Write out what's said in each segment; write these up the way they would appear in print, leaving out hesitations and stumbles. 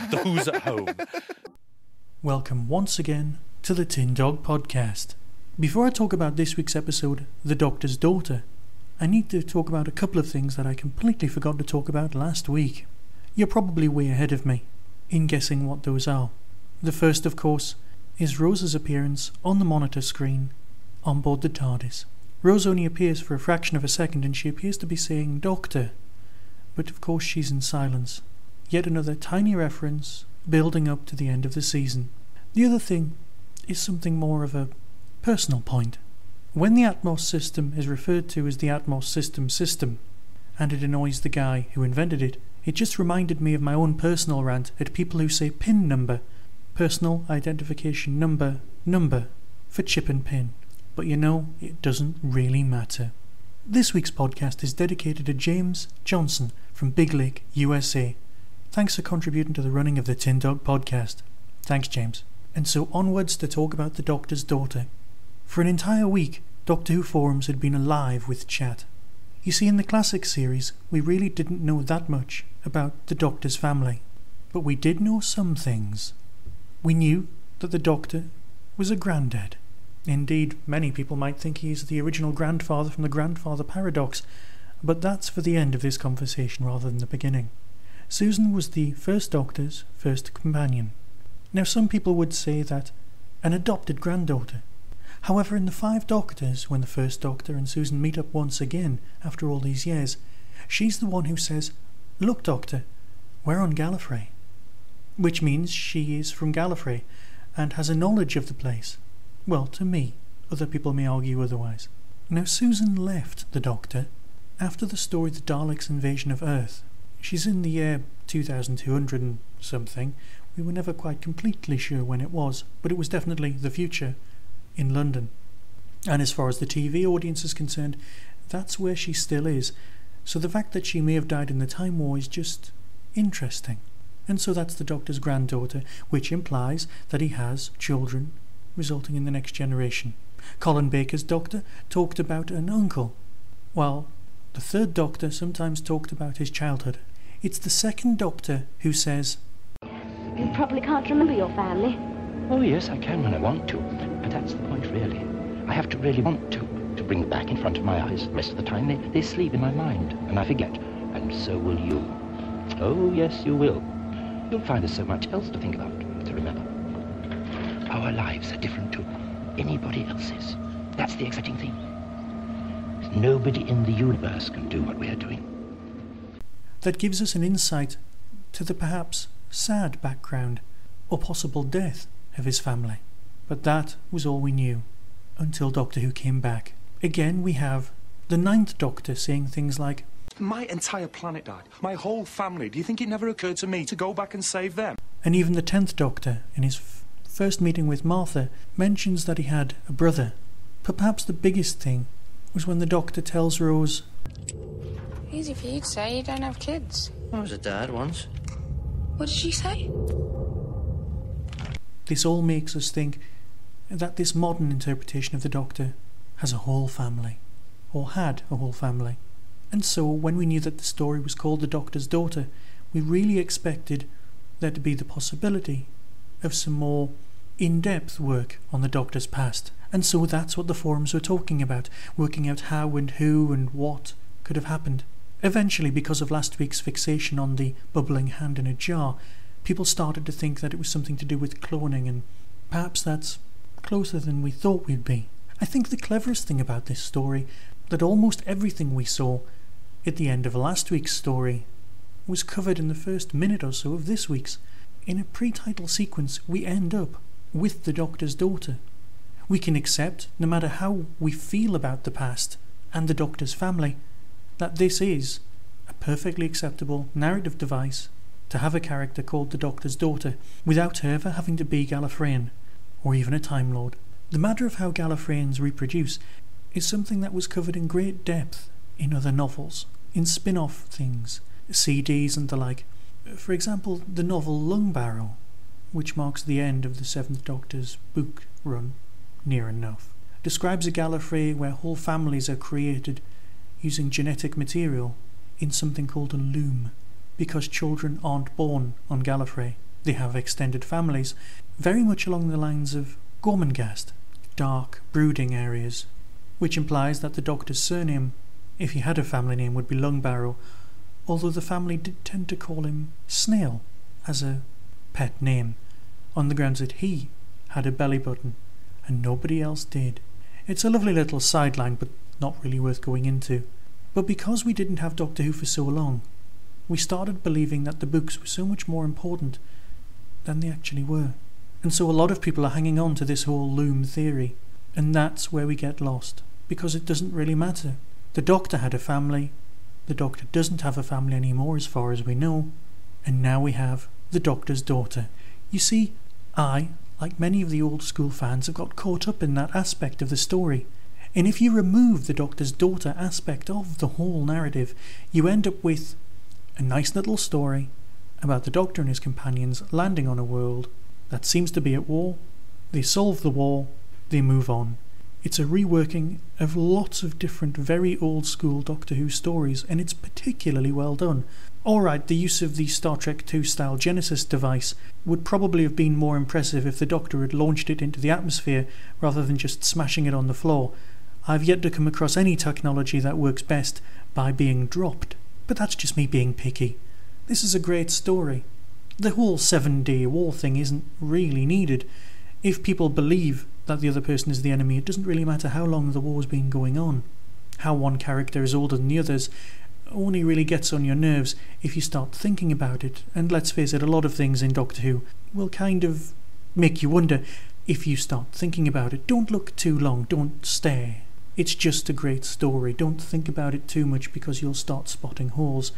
The Who's at home. Welcome once again to the Tin Dog Podcast. Before I talk about this week's episode, The Doctor's Daughter, I need to talk about a couple of things that I completely forgot to talk about last week. You're probably way ahead of me in guessing what those are. The first, of course, is Rose's appearance on the monitor screen on board the TARDIS. Rose only appears for a fraction of a second and she appears to be saying Doctor, but of course she's in silence. Yet another tiny reference building up to the end of the season. The other thing is something more of a personal point. When the Atmos system is referred to as the Atmos system, and it annoys the guy who invented it, it just reminded me of my own personal rant at people who say PIN number, personal identification number, for chip and pin. But you know, it doesn't really matter. This week's podcast is dedicated to James Johnson from Big Lake, USA. Thanks for contributing to the running of the Tin Dog Podcast. Thanks, James. And so onwards to talk about The Doctor's Daughter. For an entire week, Doctor Who forums had been alive with chat. You see, in the classic series, we really didn't know that much about the Doctor's family. But we did know some things. We knew that the Doctor was a granddad. Indeed, many people might think he is the original grandfather from the Grandfather Paradox, but that's for the end of this conversation rather than the beginning. Susan was the first Doctor's first companion. Now some people would say that an adopted granddaughter. However, in the 5 Doctors, when the first Doctor and Susan meet up once again after all these years, she's the one who says, "Look, Doctor, we're on Gallifrey." Which means she is from Gallifrey and has a knowledge of the place. Well, to me. Other people may argue otherwise. Now Susan left the Doctor after the story The Daleks' Invasion of Earth. She's in the year 2200 and something. We were never quite completely sure when it was, but it was definitely the future in London. And as far as the TV audience is concerned, that's where she still is. So the fact that she may have died in the Time War is just interesting. And so that's the Doctor's granddaughter, which implies that he has children, resulting in the next generation. Colin Baker's Doctor talked about an uncle, while the 3rd Doctor sometimes talked about his childhood. It's the 2nd Doctor who says, "You probably can't remember your family." Oh yes, I can when I want to, but that's the point really. I have to really want to bring them back in front of my eyes. The rest of the time they sleep in my mind, and I forget, and so will you. Oh yes, you will. You'll find there's so much else to think about, to remember. Our lives are different to anybody else's. That's the exciting thing. Nobody in the universe can do what we are doing. That gives us an insight to the perhaps sad background or possible death of his family. But that was all we knew until Doctor Who came back. Again, we have the 9th Doctor saying things like, "My entire planet died. My whole family. Do you think it never occurred to me to go back and save them?" And even the 10th Doctor, in his first meeting with Martha, mentions that he had a brother. But perhaps the biggest thing was when the Doctor tells Rose, "Easy for you to say, you don't have kids." I was a dad once. What did she say? This all makes us think that this modern interpretation of the Doctor has a whole family, or had a whole family. And so when we knew that the story was called The Doctor's Daughter, we really expected there to be the possibility of some more in-depth work on the Doctor's past. And so that's what the forums were talking about, working out how and who and what could have happened. Eventually, because of last week's fixation on the bubbling hand in a jar, people started to think that it was something to do with cloning, and perhaps that's closer than we thought we'd be. I think the cleverest thing about this story, that almost everything we saw at the end of last week's story was covered in the first minute or so of this week's. in a pre-title sequence we end up with the Doctor's daughter. We can accept, no matter how we feel about the past and the Doctor's family, that this is a perfectly acceptable narrative device to have a character called the Doctor's daughter without her ever having to be Gallifreyan or even a Time Lord. The matter of how Gallifreyans reproduce is something that was covered in great depth in other novels, in spin-off things, CDs and the like. For example, the novel Lungbarrow, which marks the end of the Seventh Doctor's book run, near enough, describes a Gallifrey where whole families are created using genetic material in something called a loom. Because children aren't born on Gallifrey, they have extended families, very much along the lines of Gormenghast, dark, brooding areas, which implies that the Doctor's surname, if he had a family name, would be Lungbarrow, although the family did tend to call him Snail as a pet name, on the grounds that he had a belly button and nobody else did. It's a lovely little sideline, but not really worth going into. But because we didn't have Doctor Who for so long, we started believing that the books were so much more important than they actually were. And so a lot of people are hanging on to this whole loom theory, and that's where we get lost, because it doesn't really matter. The Doctor had a family, the Doctor doesn't have a family anymore as far as we know, and now we have the Doctor's daughter. You see, I, like many of the old school fans, have got caught up in that aspect of the story. And if you remove the Doctor's daughter aspect of the whole narrative, you end up with a nice little story about the Doctor and his companions landing on a world that seems to be at war. They solve the war, they move on. It's a reworking of lots of different very old school Doctor Who stories, and it's particularly well done. Alright, the use of the Star Trek II style Genesis device would probably have been more impressive if the Doctor had launched it into the atmosphere rather than just smashing it on the floor. I've yet to come across any technology that works best by being dropped. But that's just me being picky. This is a great story. The whole 7-day war thing isn't really needed. If people believe that the other person is the enemy, it doesn't really matter how long the war's been going on. How one character is older than the others only really gets on your nerves if you start thinking about it, and let's face it, a lot of things in Doctor Who will kind of make you wonder if you start thinking about it. Don't look too long, don't stare. It's just a great story. Don't think about it too much because you'll start spotting holes.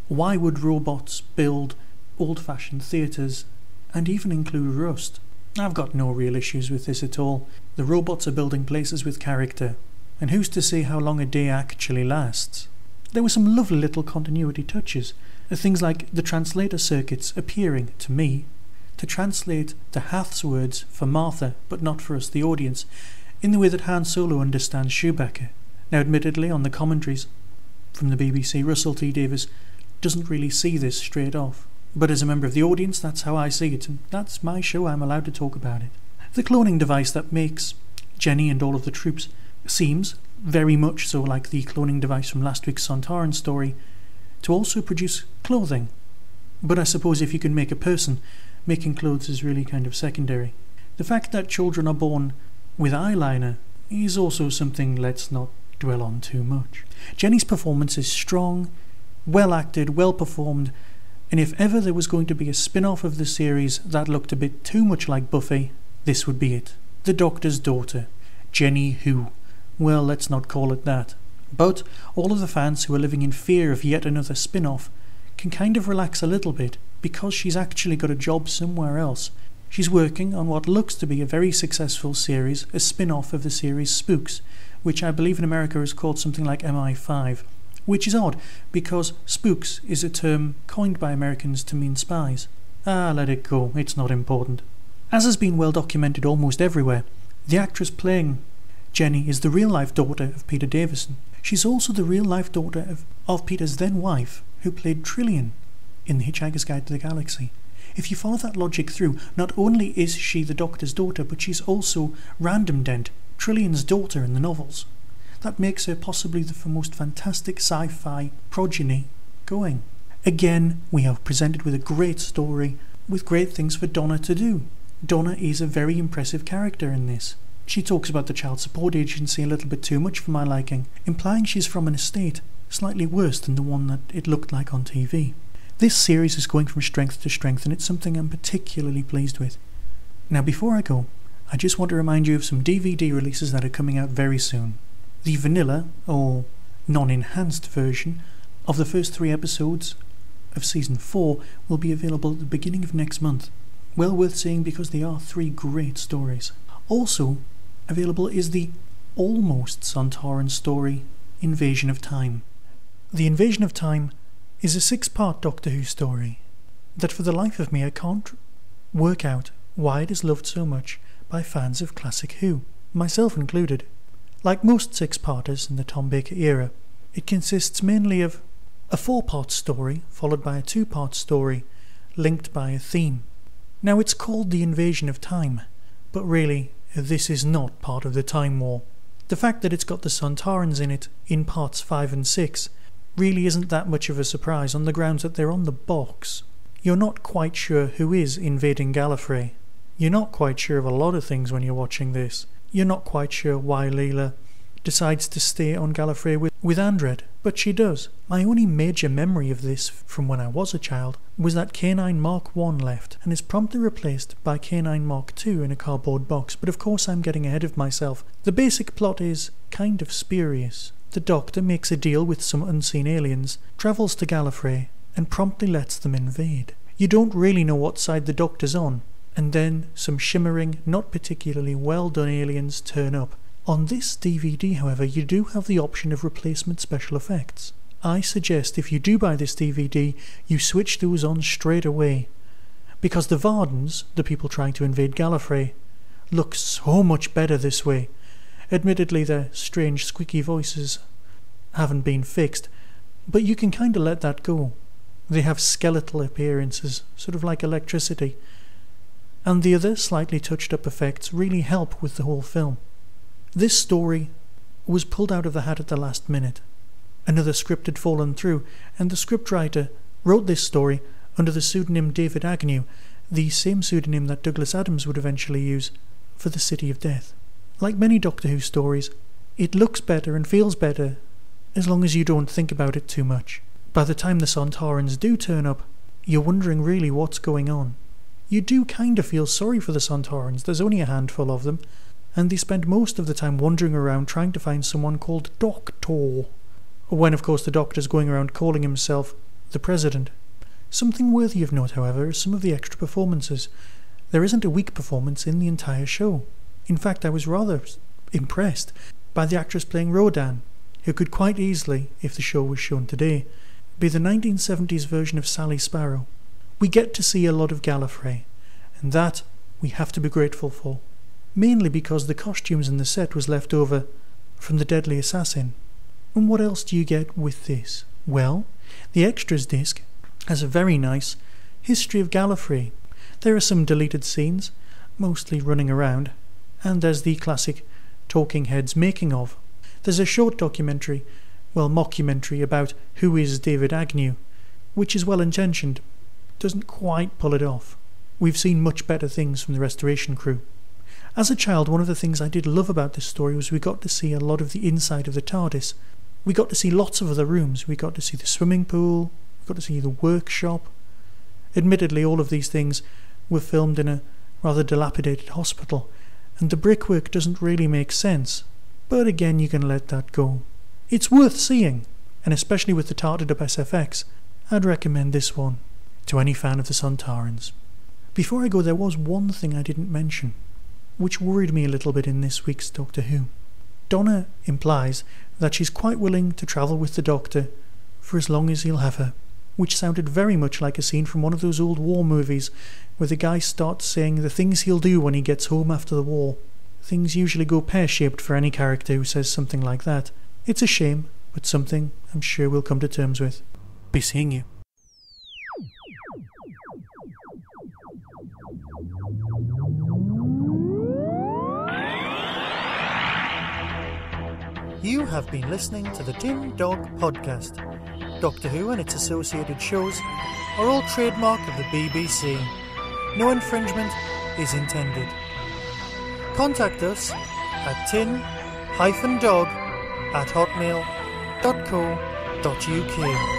Why would robots build old-fashioned theatres and even include rust? I've got no real issues with this at all. The robots are building places with character, and who's to say how long a day actually lasts? There were some lovely little continuity touches, things like the translator circuits appearing, to me, to translate the Hath's words for Martha, but not for us, the audience, in the way that Han Solo understands Chewbacca. Now admittedly, on the commentaries from the BBC, Russell T Davies doesn't really see this straight off, but as a member of the audience, that's how I see it, and that's my show, I'm allowed to talk about it. The cloning device that makes Jenny and all of the troops seems very much so like the cloning device from last week's Sontaran story to also produce clothing. But I suppose if you can make a person, making clothes is really kind of secondary. The fact that children are born with eyeliner is also something let's not dwell on too much. Jenny's performance is strong, well acted, well performed, and if ever there was going to be a spin-off of the series that looked a bit too much like Buffy, this would be it. The Doctor's daughter, Jenny Who. Well, let's not call it that. But all of the fans who are living in fear of yet another spin-off can kind of relax a little bit because she's actually got a job somewhere else. She's working on what looks to be a very successful series, a spin-off of the series Spooks, which I believe in America is called something like MI5, which is odd because spooks is a term coined by Americans to mean spies. Let it go, it's not important. As has been well documented almost everywhere, the actress playing Jenny is the real-life daughter of Peter Davison. She's also the real-life daughter of Peter's then-wife, who played Trillian in The Hitchhiker's Guide to the Galaxy. If you follow that logic through, not only is she the Doctor's daughter, but she's also Random Dent, Trillian's daughter in the novels. That makes her possibly the most fantastic sci-fi progeny going. Again, we are presented with a great story, with great things for Donna to do. Donna is a very impressive character in this. She talks about the child support agency a little bit too much for my liking, implying she's from an estate slightly worse than the one that it looked like on TV. This series is going from strength to strength, and it's something I'm particularly pleased with. Now before I go, I just want to remind you of some DVD releases that are coming out very soon. The vanilla, or non-enhanced version, of the first 3 episodes of Season 4 will be available at the beginning of next month. Well worth seeing because they are 3 great stories. Also available is the almost Sontaran story, Invasion of Time. The Invasion of Time is a 6-part Doctor Who story that for the life of me I can't work out why it is loved so much by fans of classic Who, myself included. Like most 6-parters in the Tom Baker era, it consists mainly of a 4-part story followed by a 2-part story linked by a theme. Now it's called The Invasion of Time, but really this is not part of the Time War. The fact that it's got the Sontarans in it in parts 5 and 6 really isn't that much of a surprise on the grounds that they're on the box. You're not quite sure who is invading Gallifrey. You're not quite sure of a lot of things when you're watching this. You're not quite sure why Leela decides to stay on Gallifrey with Andred, but she does. My only major memory of this from when I was a child was that K9 Mark 1 left and is promptly replaced by K9 Mark 2 in a cardboard box, but of course I'm getting ahead of myself. The basic plot is kind of spurious. The Doctor makes a deal with some unseen aliens, travels to Gallifrey, and promptly lets them invade. You don't really know what side the Doctor's on, and then some shimmering, not particularly well done aliens turn up. On this DVD, however, you do have the option of replacement special effects. I suggest if you do buy this DVD, you switch those on straight away, because the Vardens, the people trying to invade Gallifrey, look so much better this way. Admittedly, their strange squeaky voices haven't been fixed, but you can kind of let that go. They have skeletal appearances, sort of like electricity, and the other slightly touched up effects really help with the whole film. This story was pulled out of the hat at the last minute. Another script had fallen through, and the scriptwriter wrote this story under the pseudonym David Agnew, the same pseudonym that Douglas Adams would eventually use for The City of Death. Like many Doctor Who stories, it looks better and feels better as long as you don't think about it too much. By the time the Sontarans do turn up, you're wondering really what's going on. You do kind of feel sorry for the Sontarans. There's only a handful of them, and they spend most of the time wandering around trying to find someone called Doctor, when of course the Doctor's going around calling himself the President. Something worthy of note, however, is some of the extra performances. There isn't a weak performance in the entire show. In fact, I was rather impressed by the actress playing Rodan, who could quite easily, if the show was shown today, be the 1970s version of Sally Sparrow. We get to see a lot of Gallifrey, and that we have to be grateful for. Mainly because the costumes in the set was left over from The Deadly Assassin. And what else do you get with this? Well, the extras disc has a very nice history of Gallifrey. There are some deleted scenes, mostly running around, and there's the classic Talking Heads making of. There's a short documentary, well, mockumentary about who is David Agnew, which is well intentioned, doesn't quite pull it off. We've seen much better things from the restoration crew. As a child, one of the things I did love about this story was we got to see a lot of the inside of the TARDIS. We got to see lots of other rooms. We got to see the swimming pool, we got to see the workshop. Admittedly, all of these things were filmed in a rather dilapidated hospital, and the brickwork doesn't really make sense, but again you can let that go. It's worth seeing, and especially with the tarted up SFX, I'd recommend this one to any fan of the Sontarans. Before I go, there was one thing I didn't mention, which worried me a little bit in this week's Doctor Who. Donna implies that she's quite willing to travel with the Doctor for as long as he'll have her, which sounded very much like a scene from one of those old war movies where the guy starts saying the things he'll do when he gets home after the war. Things usually go pear-shaped for any character who says something like that. It's a shame, but something I'm sure we'll come to terms with. Be seeing you. You have been listening to the Tin Dog Podcast. Doctor Who and its associated shows are all trademark of the BBC. No infringement is intended. Contact us at tin-dog@hotmail.co.uk.